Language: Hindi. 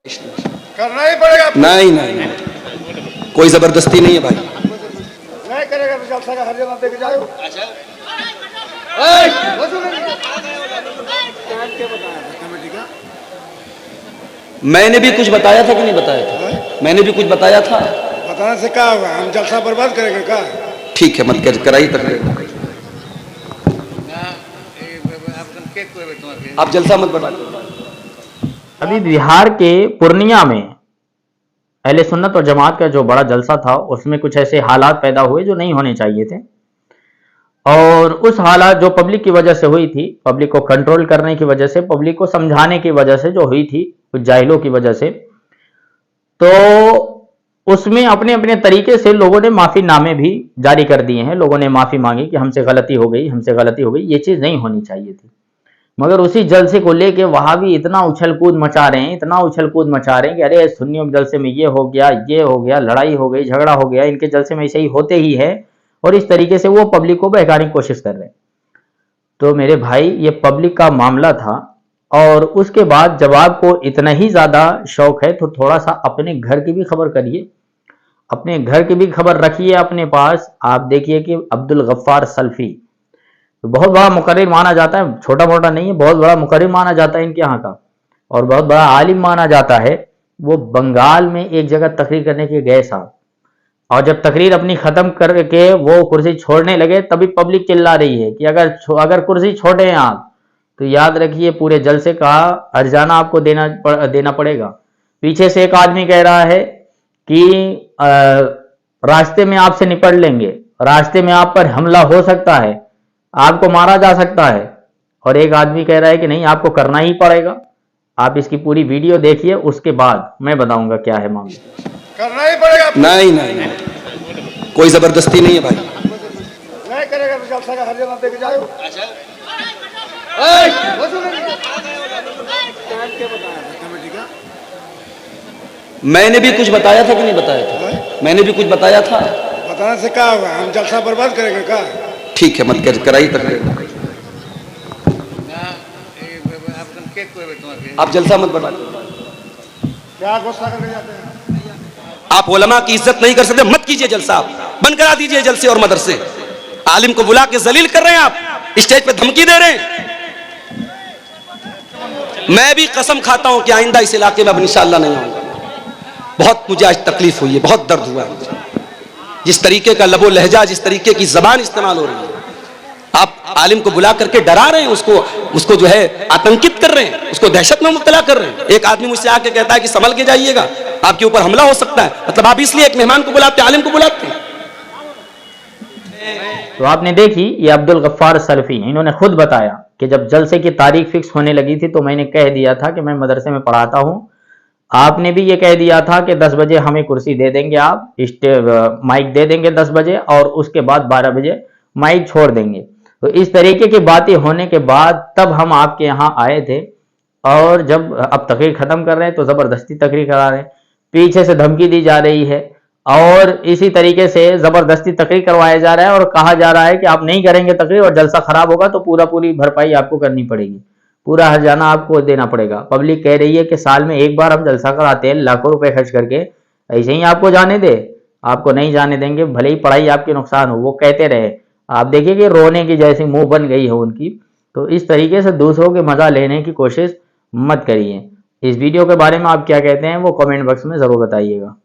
करना ही पड़ेगा। नहीं नहीं नहीं, कोई जबरदस्ती नहीं है भाई। नहीं करेगा तो जलसा का हर जगह दे के जाओ। मैंने भी कुछ बताया था कि नहीं बताया था? मैंने भी कुछ बताया था। बताने से क्या होगा? हम जलसा बर्बाद करेंगे क्या? ठीक है, मत कराइए तकलीफ। आप जलसा मत बढ़ाइए। अभी बिहार के पूर्णिया में अहले सुन्नत और जमात का जो बड़ा जलसा था, उसमें कुछ ऐसे हालात पैदा हुए जो नहीं होने चाहिए थे, और उस हालात जो पब्लिक की वजह से हुई थी, पब्लिक को कंट्रोल करने की वजह से, पब्लिक को समझाने की वजह से जो हुई थी, कुछ जाहिलों की वजह से, तो उसमें अपने अपने तरीके से लोगों ने माफीनामे भी जारी कर दिए हैं। लोगों ने माफी मांगी कि हमसे गलती हो गई, हमसे गलती हो गई। ये चीज नहीं होनी चाहिए थी। मगर उसी जलसे को लेके वहां भी इतना उछल कूद मचा रहे हैं, इतना उछल कूद मचा रहे हैं कि अरे सुन्नियों के जलसे में ये हो गया, लड़ाई हो गई, झगड़ा हो गया, इनके जलसे में ऐसे ही होते ही है, और इस तरीके से वो पब्लिक को बहकाने की कोशिश कर रहे हैं। तो मेरे भाई, ये पब्लिक का मामला था, और उसके बाद जब आपको इतना ही ज्यादा शौक है तो थोड़ा सा अपने घर की भी खबर करिए, अपने घर की भी खबर रखिए अपने पास। आप देखिए कि अब्दुल गफ्फार सल्फी बहुत बड़ा मुकर्रिर माना जाता है, छोटा मोटा नहीं है, बहुत बड़ा मुकर्रिर माना जाता है इनके यहाँ का, और बहुत बड़ा आलिम माना जाता है। वो बंगाल में एक जगह तकरीर करने के गए साहब, और जब तकरीर अपनी खत्म करके वो कुर्सी छोड़ने लगे, तभी पब्लिक चिल्ला रही है कि अगर कुर्सी छोड़े हैं आप तो याद रखिए पूरे जलसे का हर्जाना आपको देना पड़ेगा। पीछे से एक आदमी कह रहा है कि रास्ते में आपसे निपट लेंगे, रास्ते में आप पर हमला हो सकता है, आपको मारा जा सकता है, और एक आदमी कह रहा है कि नहीं, आपको करना ही पड़ेगा। आप इसकी पूरी वीडियो देखिए, उसके बाद मैं बताऊंगा क्या है मामला। करना ही पड़ेगा। नहीं नहीं नहीं, कोई जबरदस्ती नहीं है भाई। नहीं करेगा तो जलसा का हर जगह दे के जाओ। मैंने भी कुछ बताया था कि नहीं बताया था? मैंने भी कुछ बताया था। बताने से क्या होगा? हम जलसा बर्बाद करेंगे क्या? ठीक है, मत कराइए तकलीफ। आप जलसा मत बढ़ाइए। क्या गुस्सा करके जाते हैं? आप उलमा की इज्जत नहीं कर सकते, मत कीजिए जलसा, आप बंद करा दीजिए जलसे और मदरसे। आलिम को बुला के जलील कर रहे हैं आप, स्टेज पे धमकी दे रहे हैं। मैं भी कसम खाता हूं कि आइंदा इस इलाके में अब इंशाअल्लाह नहीं आऊंगा। बहुत मुझे आज तकलीफ हुई है, बहुत दर्द हुआ है। जिस तरीके का लबो लहजा, जिस तरीके की जबान इस्तेमाल हो रही है, आप आलिम को बुला करके डरा रहे हैं, उसको जो है आतंकित कर रहे हैं, उसको दहशत में मुब्तला कर रहे हैं। एक आदमी मुझसे आके कहता है कि संभल के जाइएगा, आपके ऊपर हमला हो सकता है। मतलब आप इसलिए एक मेहमान को बुलाते, आलिम को बुलाते हैं। तो आपने देखी, ये अब्दुल गफ्फार सल्फी, इन्होंने खुद बताया कि जब जलसे की तारीख फिक्स होने लगी थी तो मैंने कह दिया था कि मैं मदरसे में पढ़ाता हूं। आपने भी ये कह दिया था कि 10 बजे हमें कुर्सी दे देंगे, आप माइक दे देंगे 10 बजे, और उसके बाद 12 बजे माइक छोड़ देंगे। तो इस तरीके की बातें होने के बाद तब हम आपके यहाँ आए थे, और जब अब तकरीर खत्म कर रहे हैं तो जबरदस्ती तकरीर करा रहे हैं, पीछे से धमकी दी जा रही है, और इसी तरीके से जबरदस्ती तकरीर करवाया जा रहा है, और कहा जा रहा है कि आप नहीं करेंगे तकरीर और जलसा खराब होगा तो पूरी भरपाई आपको करनी पड़ेगी, पूरा हर्जाना आपको देना पड़ेगा। पब्लिक कह रही है कि साल में एक बार हम जलसा कराते हैं लाखों रुपए खर्च करके, ऐसे ही आपको जाने दे? आपको नहीं जाने देंगे, भले ही पढ़ाई आपकी नुकसान हो। वो कहते रहे, आप देखिए कि रोने की जैसी मुंह बन गई है उनकी। तो इस तरीके से दूसरों के मजा लेने की कोशिश मत करिए। इस वीडियो के बारे में आप क्या कहते हैं वो कमेंट बॉक्स में जरूर बताइएगा।